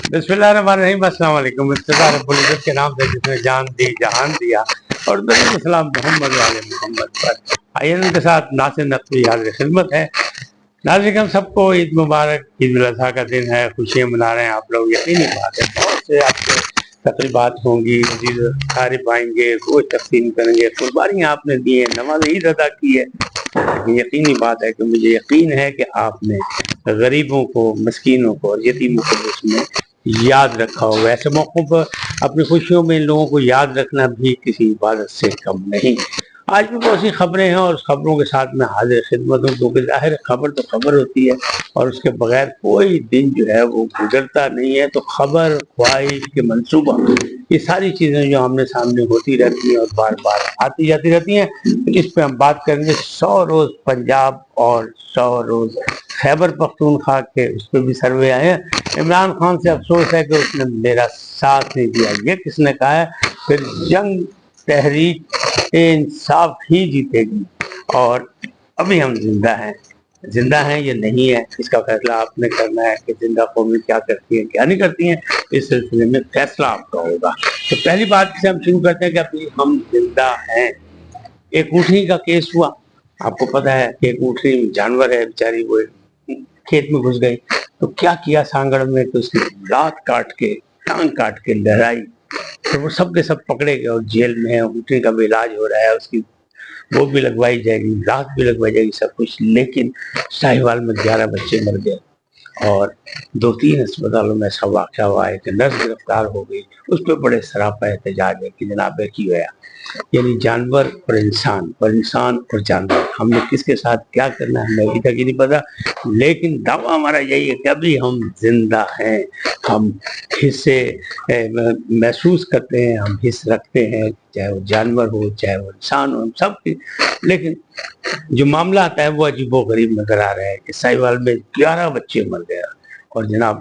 बिस्मिल्लाहिर्रहमानिर्रहीम। अस्सलाम वालेकुम। इब्तिदा रब्बुल इज्जत के नाम से जिसने जान दी जहान दिया, और दुरूद सलाम मोहम्मद वाले मोहम्मद पर। आइए उनके साथ नासिर नकवी हाजिर खिदमत है। नाज़रीन, हम सबको ईद मुबारक। ईद उल अज़हा का दिन है, खुशियाँ मना रहे हैं आप लोग। यकीनी बात है, बहुत से आपके तकरीबात होंगी, अजीज तारीफ आएंगे, गोश्त तकसीम करेंगे, कुर्बानियाँ आपने दी है, नमाज ईद अदा की है। लेकिन यकीनी बात है कि मुझे यकीन है कि आपने गरीबों को, मस्कीनों को और यतीमों को उसमें याद रखा होगा। ऐसे मौक़ों पर अपनी खुशियों में इन लोगों को याद रखना भी किसी इबादत से कम नहीं। आज भी बहुत सी खबरें हैं और खबरों के साथ मैं हाजिर खिदमत हूँ, क्योंकि जाहिर खबर तो खबर होती है और उसके बगैर कोई दिन जो है वो गुजरता नहीं है। तो खबर, ख्वाहिश के मंसूबा, ये सारी चीज़ें जो आमने सामने होती रहती हैं और बार बार आती जाती रहती हैं। इस पे हम बात करेंगे। 100 रोज़ पंजाब और 100 रोज़ खैबर पख्तूनख्वा के उस पर भी सर्वे आए हैं। इमरान खान से अफसोस है कि उसने मेरा साथ नहीं दिया। ये किसने कहा है? फिर जंग तहरीक इंसाफ ही जीतेगी। और अभी हम जिंदा हैं या नहीं है, इसका फैसला आपने करना है कि जिंदा कौमें क्या करती हैं, क्या नहीं करती हैं। इस सिलसिले में फैसला आपका होगा। तो पहली बात से हम शुरू करते हैं कि अभी हम जिंदा हैं। एक ऊँटनी का केस हुआ, आपको पता है कि एक ऊँटनी जानवर है बेचारी, वो खेत में घुस गई तो क्या किया सांगड़ में, तो उसकी लात काट के, टांग काट के लहराई, तो वो सब के सब पकड़े गए और जेल में है। ऊँटनी का भी इलाज हो रहा है, उसकी वो भी लगवाई जाएगी, लात भी लगवाई जाएगी, सब कुछ। लेकिन साहिवाल में 11 बच्चे मर गए और 2-3 अस्पतालों में ऐसा वाक़या हुआ है कि नर्स गिरफ्तार हो गई। उस पर बड़े सरापा एहतजाज है कि जनाब की होया, यानी जानवर और इंसान और जानवर, हमने किसके साथ क्या करना है हमें अभी तक ही नहीं पता। लेकिन दावा हमारा यही है कि अभी हम जिंदा हैं, हम हिस्से महसूस करते हैं, हम हिस्स रखते हैं, चाहे वो जानवर हो चाहे वो इंसान हो, हम सब। लेकिन जो मामला आता है वो अजीबो गरीब नजर आ रहा है कि साहिवाल में 11 बच्चे मर गए और जनाब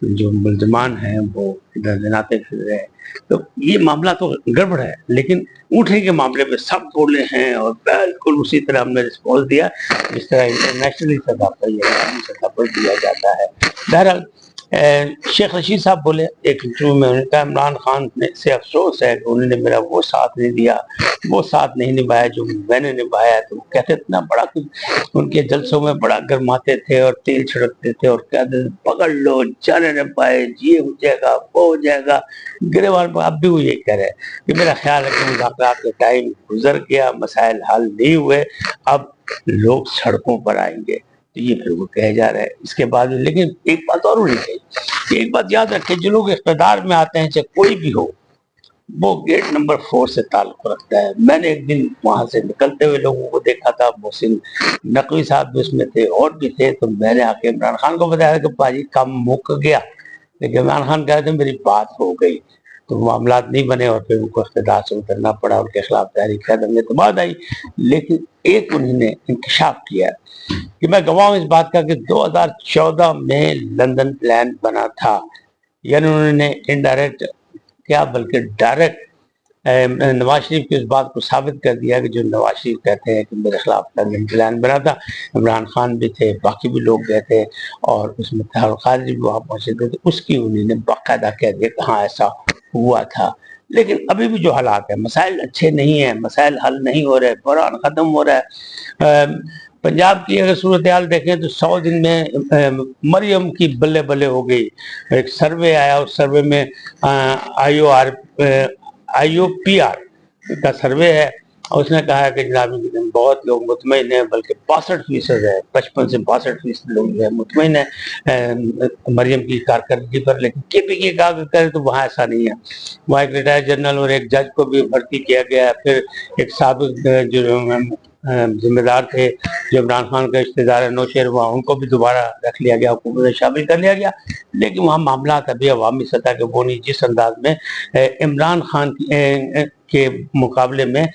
जो मुल्जमान हैं वो दंदनाते फिर रहे हैं। तो ये मामला तो गड़बड़ है। लेकिन ऊँटनी के मामले में सब बोले हैं और बिल्कुल उसी तरह हमने रिस्पॉन्स दिया जिस तरह इंटरनेशनली सतह पर या सतह पर दिया जाता है। बहरहाल शेख रशीद साहब बोले एक इंटरव्यू में, उन्होंने कहा इमरान खान से अफसोस है कि उन्होंने मेरा वो साथ नहीं दिया, वो साथ नहीं निभाया जो मैंने निभाया। तो वो कहते इतना बड़ा, उनके जलसों में बड़ा गरमाते थे और तेल छिड़कते थे और कहते पकड़ लो, जाने न पाए, ये हो जाएगा वो हो जाएगा। गिरेवाल पर अब भी वो ये कह रहे हैं कि मेरा ख्याल है कि मुज़ाकरात का टाइम गुजर गया, मसाइल हल नहीं हुए, अब लोग सड़कों पर आएंगे। तो ये फिर वो कहे जा रहा है इसके बाद। लेकिन एक बात और होनी चाहिए, एक बात याद रखें, जो लोग इख्तिदार में आते हैं चाहे कोई भी हो, वो गेट नंबर 4 से ताल्लुक रखता है। मैंने एक दिन वहां से निकलते हुए लोगों को देखा था, मोहसिन नकवी साहब भी उसमें थे और भी थे। तो मैंने आके इमरान खान को बताया कि पाजी काम मुक गया, लेकिन इमरान खान कह रहे थे मेरी बात हो गई, तो मामला नहीं बने और फिर उनको इख्तिदार से उतरना पड़ा, उनके खिलाफ तहरीक कदम तो बाद आई। लेकिन एक उन्होंने इंकशाफ किया कि मैं गवाह हूं इस बात का कि 2014 में लंदन प्लान बना था। यानी उन्होंने इनडायरेक्ट क्या बल्कि डायरेक्ट नवाज शरीफ की उस बात को साबित कर दिया कि जो नवाज शरीफ कहते हैं कि मेरे खिलाफ लंदन प्लान बना था। इमरान खान भी थे, बाकी भी लोग गए थे और उसमें तहल खारिज भी वहाँ पहुंचे थे। तो उसकी उन्होंने बाकायदा कह दिया कि हाँ ऐसा हुआ था। लेकिन अभी भी जो हालात है, मसाइल अच्छे नहीं है, मसाइल हल नहीं हो रहे, कुरान ख़त्म हो रहा है। पंजाब की अगर सूरत हाल देखें तो 100 दिन में मरियम की बल्ले बल्ले हो गई। एक सर्वे आया, उस सर्वे में IOPR का सर्वे है और उसने कहा है कि जनाब बहुत लोग मुतमईन हैं, बल्कि 65% है, 55 से 62% लोग जो है मुतमईन है मरियम की कारकर्दगी पर। लेकिन KPK का अगर करें तो वहाँ ऐसा नहीं है। वहाँ एक रिटायर्ड जनरल और एक जज को भी भर्ती किया गया है। फिर एक साबिक जो जिम्मेदार थे जो इमरान खान का रिश्तेदार है नौशेर, वहाँ उनको भी दोबारा रख लिया गया, हुकूमत में शामिल कर लिया गया। लेकिन वहाँ मामला अभी अवामी सतह के वो नहीं जिस अंदाज में इमरान खान के मुकाबले में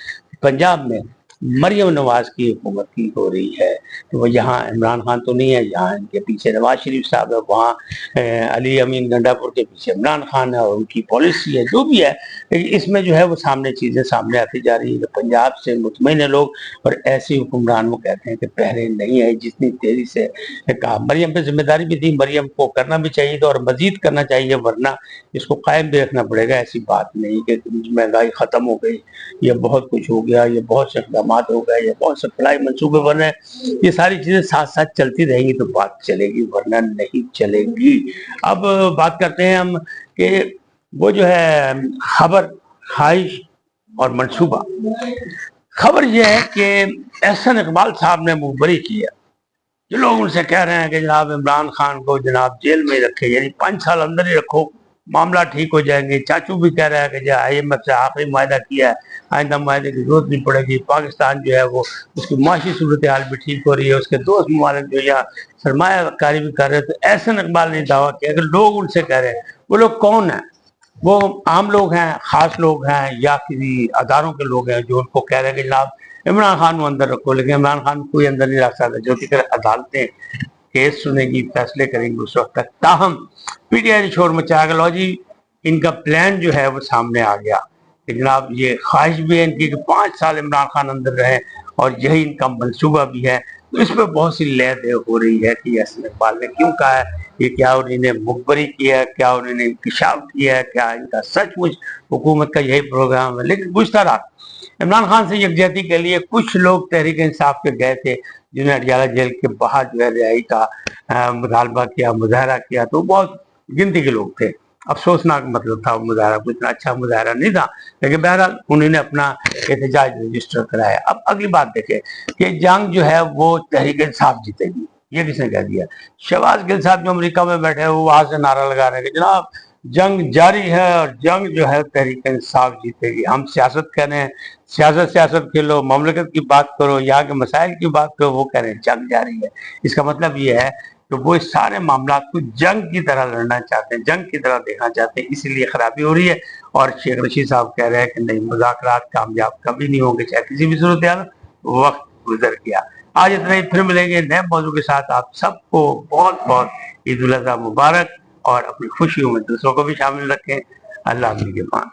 पंजाब में मरियम नवाज की हुकूमत की हो रही है। तो वो यहाँ इमरान खान तो नहीं है, यहाँ इनके पीछे नवाज शरीफ साहब है, वहाँ अली अमीन गंडापुर के पीछे इमरान खान है और उनकी पॉलिसी है, जो भी है। इसमें जो है वो सामने चीजें सामने आती जा रही है। पंजाब से मुतमईन है लोग, और ऐसे हुक्मरान वो कहते हैं कि पहले नहीं है जितनी तेजी से कहा। मरियम पे जिम्मेदारी भी थी, मरियम को करना भी चाहिए था और मजीद करना चाहिए, वरना इसको कायम भी रखना पड़ेगा। ऐसी बात नहीं कि महंगाई खत्म हो गई, ये बहुत कुछ हो गया, ये बहुत से इकदाम हो गए, ये बहुत से फलाई मनसूबे बन रहे हैं। ये सारी चीजें साथ साथ चलती रहेंगी तो बात चलेगी, वरना नहीं चलेगी। अब बात करते हैं हम कि वो जो है खबर, ख्वाहिश और मनसूबा। खबर यह है कि एहसन इकबाल साहब ने मुखबरी की है। जो लोग उनसे कह रहे हैं कि जनाब इमरान खान को जनाब जेल में रखे, यानी 5 साल अंदर ही रखो, मामला ठीक हो जाएंगे। चाचू भी कह रहे हैं कि जो IMF से आखिरी मुआहदा किया है, आइंदा मुआहदे की जरूरत नहीं पड़ेगी। पाकिस्तान जो है वो उसकी माशी सूरत हाल भी ठीक हो रही है, उसके दोस्त ममालिक जो यहाँ सरमायाकारी भी कर रहे हैं। तो एहसन इकबाल ने दावा किया कि लोग उनसे कह रहे हैं, वो लोग कौन है? वो आम लोग हैं, खास लोग हैं, या किसी अदारों के लोग हैं जो उनको कह रहे हैं कि जनाब इमरान खान को अंदर रखो। लेकिन इमरान खान को कोई अंदर नहीं रख सकता, जो कि अदालतें केस सुनेगी, फैसले करेंगी उस वक्त तक। ताहम PTI ने शोर मचाया कि लो जी, इनका प्लान जो है वो सामने आ गया कि जनाब ये ख्वाहिश भी है इनकी कि 5 साल इमरान खान अंदर रहे, और यही इनका मंसूबा भी है। तो इस पर बहुत सी लय दे हो रही है कि एहसन इकबाल ने क्यों कहा है ये, क्या उन्होंने मुखबरी किया है, क्या उन्होंने इंकशाफ किया है, क्या इनका सचमुच हुकूमत का यही प्रोग्राम है। लेकिन गुज़श्ता रात इमरान खान से यकजहती के लिए कुछ लोग तहरीक इंसाफ के गए थे, जिन्होंने अडयाला जेल के बाहर जो है रिहाई का मुतालबा किया, मुजाहरा किया। तो बहुत गिनती के लोग थे। अफसोसनाक मतलब था, मुजाहरा कोई इतना अच्छा मुजाहरा नहीं था, लेकिन बहरहाल उन्होंने अपना एहतजाज रजिस्टर कराया। अब अगली बात देखें कि जंग जो है वो तहरीक इंसाफ जीतेगी, ये किसने कह दिया? शहबाज गिल साहब जो अमेरिका में बैठे हैं वो वहां से नारा लगा रहे हैं कि जनाब जंग जारी है और जंग जो है तहरीक इंसाफ जीतेगी। हम सियासत कर रहे हैं, सियासत खेलो, ममलकत की बात करो, यहाँ के मसाइल की बात करो, वो कह रहे हैं जंग जारी है। इसका मतलब ये है कि वो इस सारे मामला को जंग की तरह लड़ना चाहते हैं, जंग की तरह देखना चाहते हैं, इसीलिए खराबी हो रही है। और शेख रशीद साहब कह रहे हैं कि नहीं, मुज़ाकरात कामयाब कभी नहीं होंगे, चाहे किसी भी सूरत हाल। वक्त गुजर गया। आज इतना ही, फिर मिलेंगे नए मौजू के साथ। आप सबको बहुत बहुत ईद उल अज़हा मुबारक, और अपनी खुशियों में दूसरों को भी शामिल रखें। अल्लाह के पास।